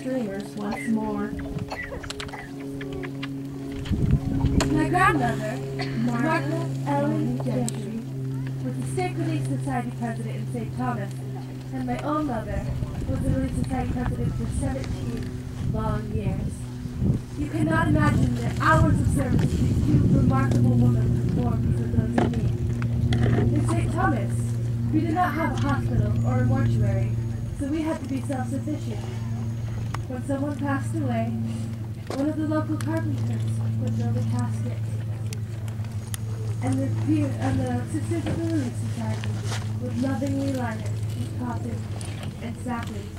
streamers once more. My grandmother, Martha Ellen Gentry, was the State Relief Society president in St. Thomas, and my own mother was the Relief Society president for 17 long years. You cannot imagine the hours of service these two remarkable women performed for those in need. In St. Thomas, we did not have a hospital or a mortuary, so we had to be self-sufficient. When someone passed away, one of the local carpenters would build a casket, and the Sisters of the Relief Society would lovingly line it with coffin and saplings.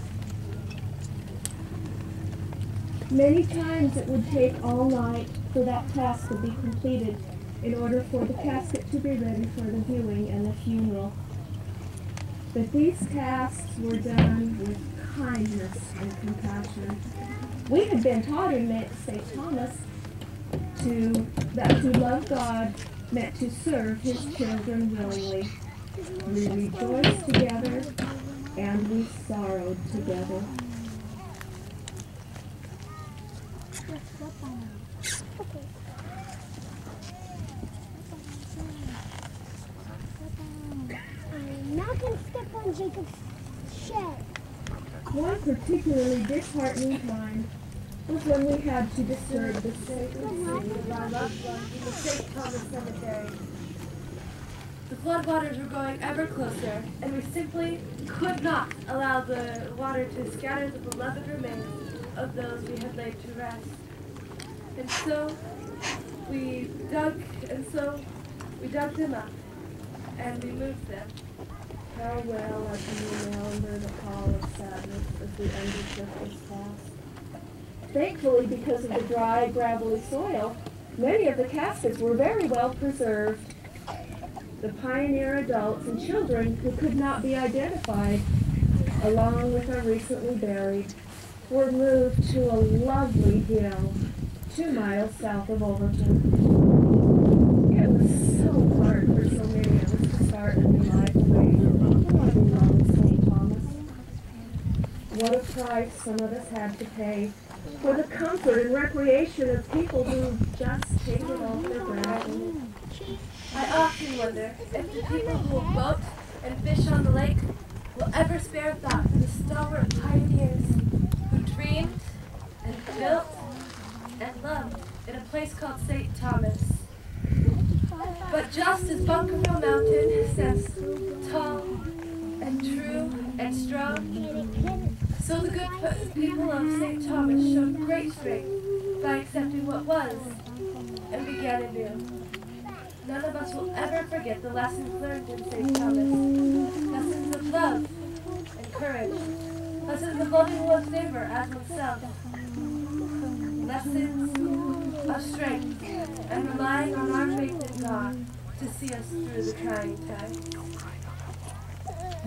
Many times it would take all night for that task to be completed in order for the casket to be ready for the viewing and the funeral. But these tasks were done with kindness and compassion. We had been taught in St. Thomas that to love God meant to serve his children willingly. We rejoiced together and we sorrowed together. Now I can step on Jacob's shed. One particularly disheartening time was when we had to disturb the sacred Of our loved ones in the St. Thomas Cemetery. The floodwaters were going ever closer, and we simply could not allow the water to scatter the beloved remains of those we had laid to rest. And so we dug them up, and we moved them. How well I can remember the call of sadness as we undertook this task. Thankfully, because of the dry, gravelly soil, many of the caskets were very well preserved. The pioneer adults and children who could not be identified, along with our recently buried, were moved to a lovely hill 2 miles south of Overton. It was so hard for so many of us to start a new life away from St. Thomas. What a price some of us had to pay for the comfort and recreation of people who just take it off their back. I often wonder if the people who will boat and fish on the lake will ever spare a thought for the stalwart pioneers who dreamed and built and loved in a place called St. Thomas. But just as Bunkerville Mountain stands tall and true and strong, so the good people of St. Thomas showed great strength by accepting what was and began anew. None of us will ever forget the lessons learned in St. Thomas. Lessons of love and courage. Lessons of loving one's neighbor as oneself. Lessons of strength and relying on our faith in God to see us through the trying times.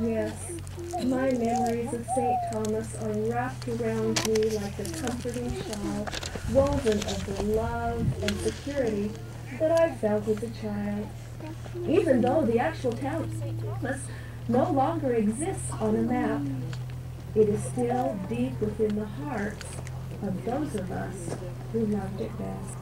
Yes, my memories of St. Thomas are wrapped around me like a comforting shawl, woven of the love and security that I felt as a child. Even though the actual town of St. Thomas no longer exists on a map, it is still deep within the hearts of those of us who loved it best.